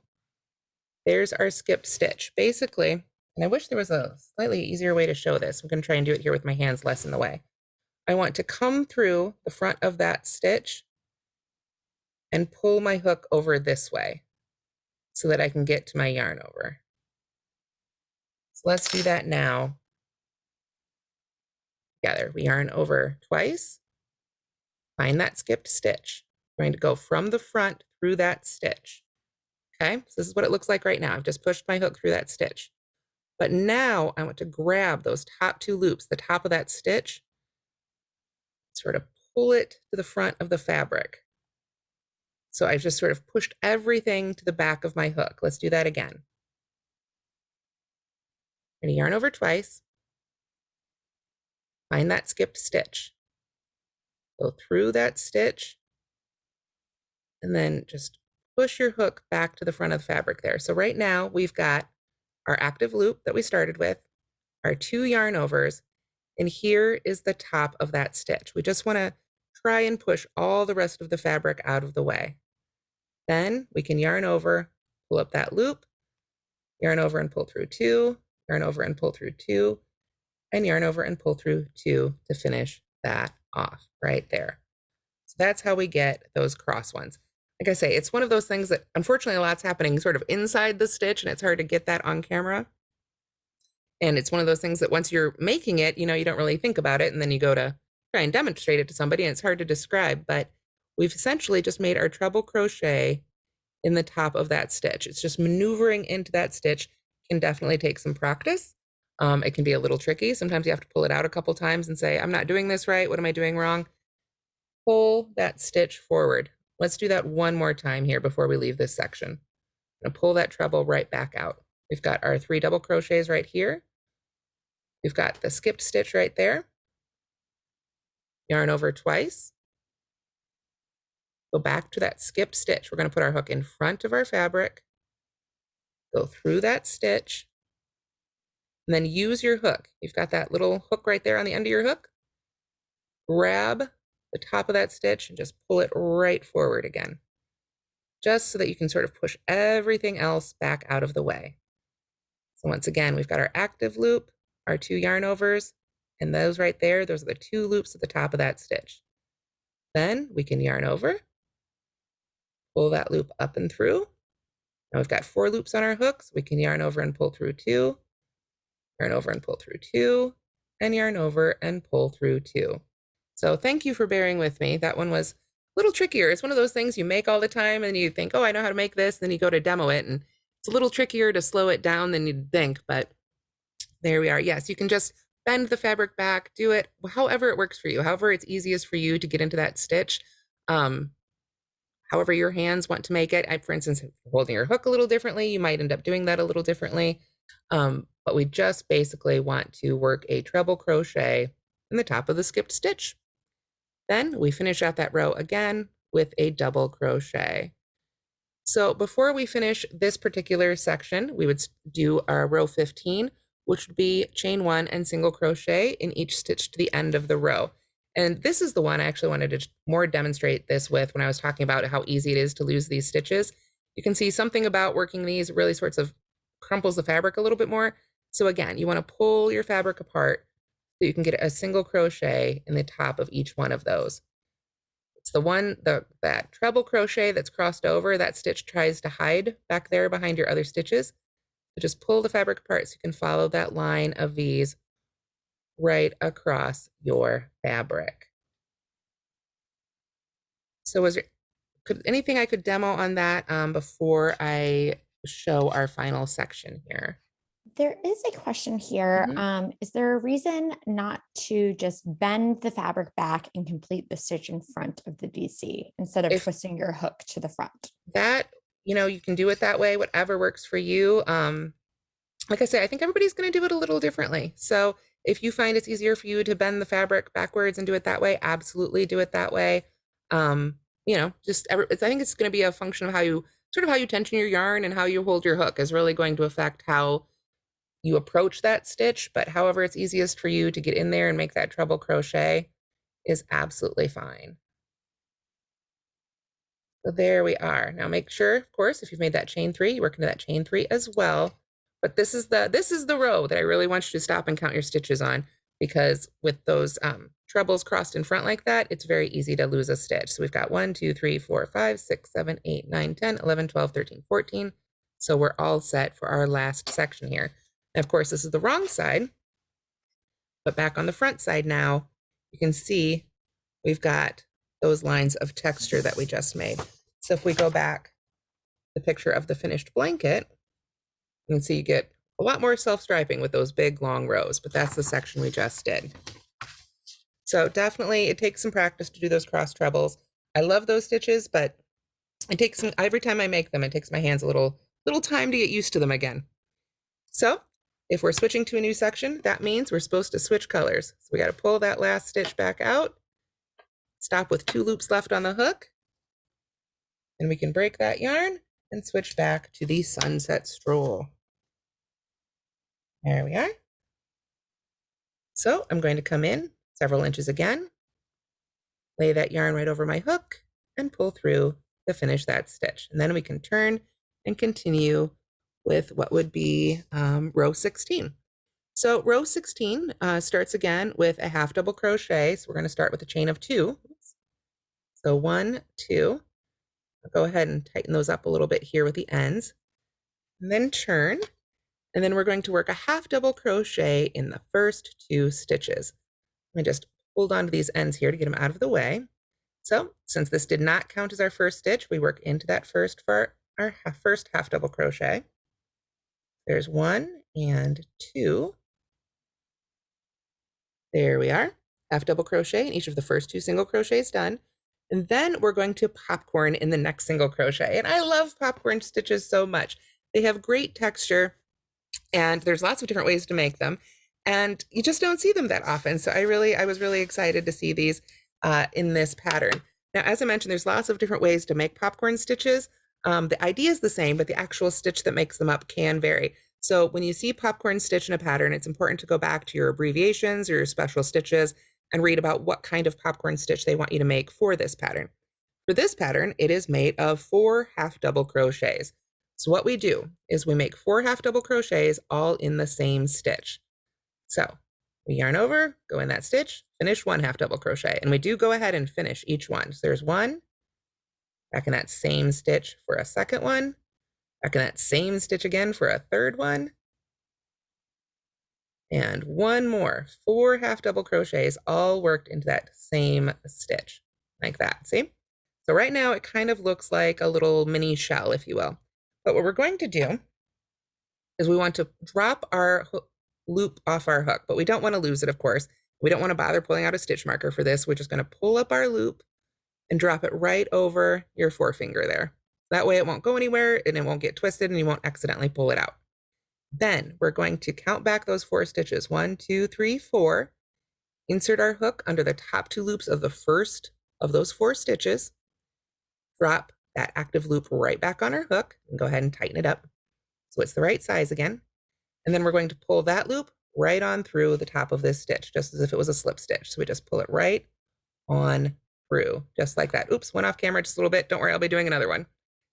There's our skipped stitch. Basically, and I wish there was a slightly easier way to show this. I'm going to try and do it here with my hands less in the way. I want to come through the front of that stitch and pull my hook over this way so that I can get to my yarn over. So let's do that now. Together, we yarn over twice, find that skipped stitch. We're going to go from the front through that stitch. Okay, so this is what it looks like right now. I've just pushed my hook through that stitch. But now I want to grab those top 2 loops, the top of that stitch, sort of pull it to the front of the fabric. So I've just sort of pushed everything to the back of my hook. Let's do that again. I'm going to yarn over twice, find that skipped stitch, go through that stitch, and then just push your hook back to the front of the fabric there. So right now we've got our active loop that we started with, our 2 yarn overs, and here is the top of that stitch. We just want to try and push all the rest of the fabric out of the way. Then we can yarn over, pull up that loop, yarn over and pull through 2, yarn over and pull through 2, and yarn over and pull through 2 to finish that off right there. So that's how we get those cross ones. Like I say, it's one of those things that unfortunately a lot's happening sort of inside the stitch, and it's hard to get that on camera. And it's one of those things that once you're making it, you don't really think about it, and then you go to try and demonstrate it to somebody, and it's hard to describe, but we've essentially just made our treble crochet in the top of that stitch. It's just maneuvering into that stitch. Can definitely take some practice. It can be a little tricky. Sometimes you have to pull it out a couple times and say, I'm not doing this right. What am I doing wrong? Pull that stitch forward. Let's do that one more time here before we leave this section. I'm going to pull that treble right back out. We've got our 3 double crochets right here. We've got the skipped stitch right there. Yarn over twice. Go back to that skipped stitch. We're going to put our hook in front of our fabric. Go through that stitch. And then use your hook. You've got that little hook right there on the end of your hook. grab the top of that stitch and just pull it right forward again, just so that you can sort of push everything else back out of the way. So once again, we've got our active loop, our 2 yarn overs, and those right there, those are the 2 loops at the top of that stitch. Then we can yarn over, pull that loop up and through. Now we've got 4 loops on our hooks. We can yarn over and pull through 2, yarn over and pull through 2, and yarn over and pull through 2. So thank you for bearing with me. That one was a little trickier. It's one of those things you make all the time and you think, oh, I know how to make this. Then you go to demo it and it's a little trickier to slow it down than you'd think, but there we are. Yes, you can just bend the fabric back, do it however it works for you, however it's easiest for you to get into that stitch. However your hands want to make it. For instance, if you're holding your hook a little differently, you might end up doing that a little differently. But we just basically want to work a treble crochet in the top of the skipped stitch. Then we finish out that row again with a double crochet. So before we finish this particular section, we would do our row 15, which would be chain 1 and single crochet in each stitch to the end of the row. And this is the one I actually wanted to more demonstrate this with when I was talking about how easy it is to lose these stitches. You can see something about working these really sorts of crumples the fabric a little bit more. So again, you want to pull your fabric apart so you can get a single crochet in the top of each one of those. It's the one, that treble crochet that's crossed over, that stitch tries to hide back there behind your other stitches. So just pull the fabric apart so you can follow that line of V's right across your fabric. So was there anything I could demo on that before I show our final section here? There is a question here. Is there a reason not to just bend the fabric back and complete the stitch in front of the DC instead of twisting your hook to the front? That, you can do it that way, whatever works for you. Like I say, I think everybody's going to do it a little differently. So if you find it's easier for you to bend the fabric backwards and do it that way, absolutely do it that way. I think it's going to be a function of how you tension your yarn and how you hold your hook is really going to affect how you approach that stitch, but however it's easiest for you to get in there and make that treble crochet is absolutely fine. So there we are. Now make sure, of course, if you've made that chain 3, you work into that chain 3 as well. But this is the row that I really want you to stop and count your stitches on, because with those trebles crossed in front like that, it's very easy to lose a stitch. So we've got 1, 2, 3, 4, 5, 6, 7, 8, 9, 10, 11, 12, 13, 14. So we're all set for our last section here. And of course, this is the wrong side, but back on the front side now, you can see we've got those lines of texture that we just made. So if we go back the picture of the finished blanket, you can see you get a lot more self-striping with those big long rows, but that's the section we just did. So definitely it takes some practice to do those cross trebles. I love those stitches, but it takes every time I make them, it takes my hands a little time to get used to them again. So if we're switching to a new section, that means we're supposed to switch colors. So we got to pull that last stitch back out, stop with 2 loops left on the hook, and we can break that yarn and switch back to the Sunset Stroll. There we are. So I'm going to come in several inches again, lay that yarn right over my hook, and pull through to finish that stitch. And then we can turn and continue with what would be row 16. So row 16 starts again with a half double crochet. So we're going to start with a chain of 2. So 1, 2. I'll go ahead and tighten those up a little bit here with the ends, and then turn. And then we're going to work a half double crochet in the first 2 stitches. I just hold on to these ends here to get them out of the way. So since this did not count as our first stitch, we work into that first for our first half double crochet. There's 1 and 2. There we are. Half double crochet in each of the first 2 single crochets done. And then we're going to popcorn in the next single crochet. And I love popcorn stitches so much. They have great texture, and there's lots of different ways to make them. And you just don't see them that often. So I was really excited to see these in this pattern. Now, as I mentioned, there's lots of different ways to make popcorn stitches. The idea is the same, but the actual stitch that makes them up can vary. So when you see popcorn stitch in a pattern, it's important to go back to your abbreviations or your special stitches and read about what kind of popcorn stitch they want you to make for this pattern. For this pattern, it is made of 4 half double crochets. So what we do is we make 4 half double crochets all in the same stitch. So we yarn over, go in that stitch, finish 1 half double crochet, and we do go ahead and finish each one. So there's 1, back in that same stitch for a second one, back in that same stitch again for a third one, and 1 more, 4 half double crochets all worked into that same stitch, like that, see? So right now it kind of looks like a little mini shell, if you will. But what we're going to do is we want to drop our loop off our hook, but we don't want to lose it, of course. We don't want to bother pulling out a stitch marker for this. We're just going to pull up our loop and drop it right over your forefinger there. That way it won't go anywhere and it won't get twisted and you won't accidentally pull it out. Then we're going to count back those 4 stitches. 1, 2, 3, 4. Insert our hook under the top 2 loops of the first of those 4 stitches. Drop that active loop right back on our hook and go ahead and tighten it up so it's the right size again. And then we're going to pull that loop right on through the top of this stitch, just as if it was a slip stitch. So we just pull it right on through, just like that. Oops, went off camera just a little bit. Don't worry, I'll be doing another one.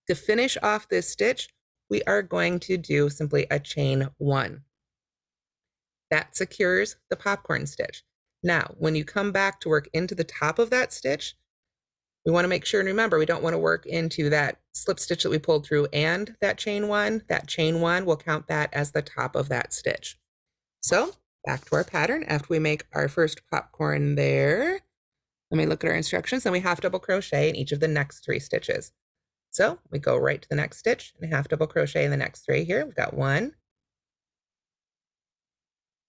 To finish off this stitch, we are going to do simply a chain 1. That secures the popcorn stitch. Now, when you come back to work into the top of that stitch, we want to make sure and remember, we don't want to work into that slip stitch that we pulled through and that chain 1. That chain 1, we'll count that as the top of that stitch. So back to our pattern. After we make our first popcorn there, let me look at our instructions, and we half double crochet in each of the next 3 stitches. So we go right to the next stitch and half double crochet in the next 3 here. We've got 1,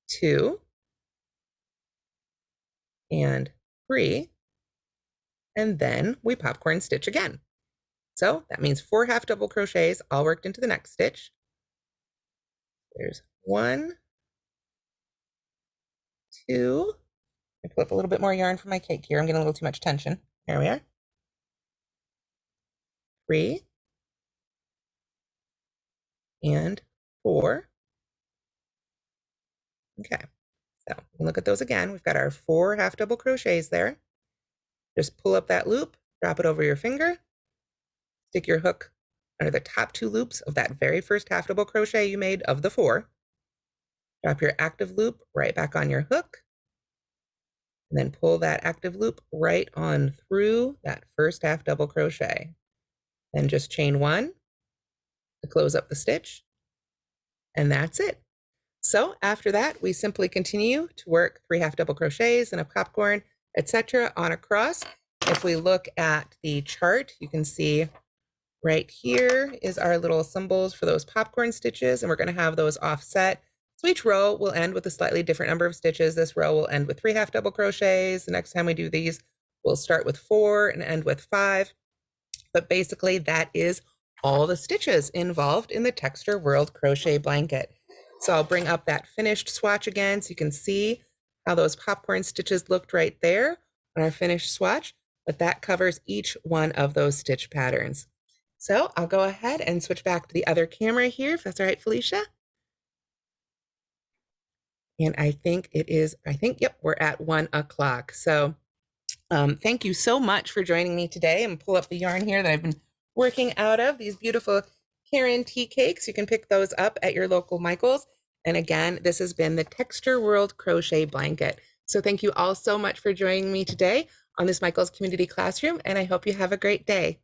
2, and 3. And then we popcorn stitch again. So that means 4 half double crochets all worked into the next stitch. There's 1, 2. I pull up a little bit more yarn for my cake here. I'm getting a little too much tension. There we are. 3 and 4. Okay, so we can look at those again. We've got our 4 half double crochets there. Just pull up that loop, drop it over your finger, stick your hook under the top 2 loops of that very first half double crochet you made of the 4. Drop your active loop right back on your hook, and then pull that active loop right on through that first half double crochet. Then just chain 1 to close up the stitch, and that's it. So after that, we simply continue to work 3 half double crochets and a popcorn, etc. on across. If we look at the chart, you can see right here is our little symbols for those popcorn stitches, and we're going to have those offset. So each row will end with a slightly different number of stitches. This row will end with 3 half double crochets. The next time we do these, we'll start with 4 and end with 5. But basically that is all the stitches involved in the Texture World crochet blanket. So I'll bring up that finished swatch again so you can see how those popcorn stitches looked right there on our finished swatch, but that covers each one of those stitch patterns. So I'll go ahead and switch back to the other camera here, if that's all right, Felicia. And I think it is, yep, we're at 1 o'clock. So thank you so much for joining me today, and pull up the yarn here that I've been working out of, these beautiful Caron Tea Cakes. You can pick those up at your local Michael's. And again, this has been the Texture World Crochet Blanket. So thank you all so much for joining me today on this Michael's Community Classroom, and I hope you have a great day.